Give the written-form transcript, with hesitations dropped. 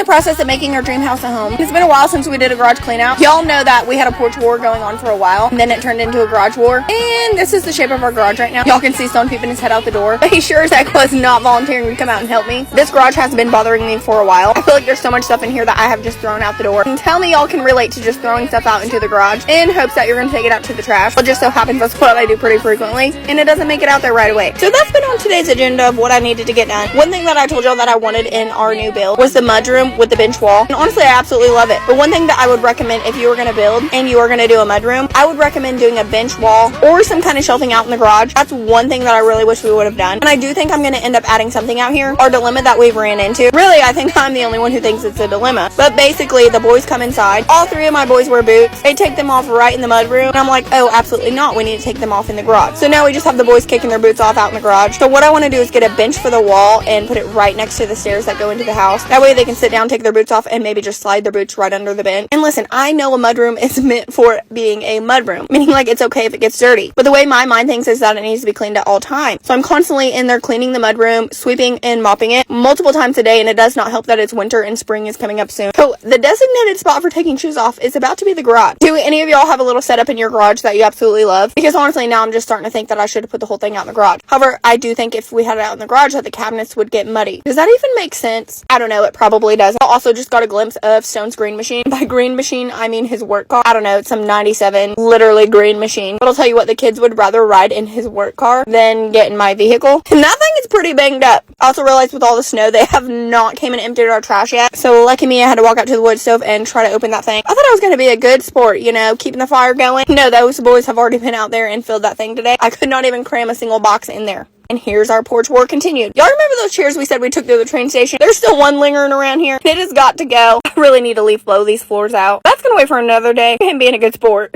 the process of making our dream house a home. It's been a while since we did a garage clean out. Y'all know that we had a porch war going on for a while, and then it turned into a garage war. And this is the shape of our garage right now. Y'all can see Stone peeping his head out the door, but he sure as heck was not volunteering to come out and help me. This garage has been bothering me for a while. I feel like there's so much stuff in here that I have just thrown out the door. And tell me y'all can relate to just throwing stuff out into the garage in hopes that you're going to take it out to the trash. Well, just so happens that's what I do pretty frequently, and it doesn't make it out there right away. So that's been on today's agenda of what I needed to get done. One thing that I told y'all that I wanted in our new build was the mudroom with the bench wall. And honestly, I absolutely love it. But one thing that I would recommend if you were going to build and you were going to do a mudroom, I would recommend doing a bench wall or some kind of shelving out in the garage. That's one thing that I really wish we would have done. And I do think I'm going to end up adding something out here. Our dilemma that we've ran into. Really, I think I'm the only one who thinks it's a dilemma. But basically, the boys come inside. All three of my boys wear boots. They take them off right in the mudroom. And I'm like, oh, absolutely not. We need to take them off in the garage. So now we just have the boys kicking their boots off out in the garage. So what I want to do is get a bench for the wall and put it right next to the stairs that go into the house. That way they can sit down, take their boots off, and maybe just slide their boots right under the bench. And listen, I know a mudroom is meant for being a mudroom, meaning like it's okay if it gets dirty. But the way my mind thinks is that it needs to be cleaned at all times. So I'm constantly in there cleaning the mudroom, sweeping and mopping it multiple times a day, and it does not help that it's winter and spring is coming up soon. So the designated spot for taking shoes off is about to be the garage. Do any of y'all have a little setup in your garage that you absolutely love? Because honestly, now I'm just starting to think that I should have put the whole thing out in the garage. However, I do think if we had it out in the garage that the cabinets would get muddy. Does that even make sense? I don't know. It probably does. I also just got a glimpse of Stone's green machine. By green machine, I mean his work car. I don't know. It's some 97, literally green machine. But I'll tell you what, the kids would rather ride in his work car than get in my vehicle. And that thing is pretty banged up. I also realized with all the snow, they have not came and emptied our trash yet. So lucky me, I had to walk out to the wood stove and try to open that thing. I thought I was going to be a good sport, you know, keeping the fire going. No, those boys have already been out there and filled that thing today. I could not even cram a single box in there. And here's our porch war continued. Y'all remember those chairs we said we took to the train station? There's still one lingering around here. It has got to go. I really need to leaf blow these floors out. That's gonna wait for another day. And being a good sport.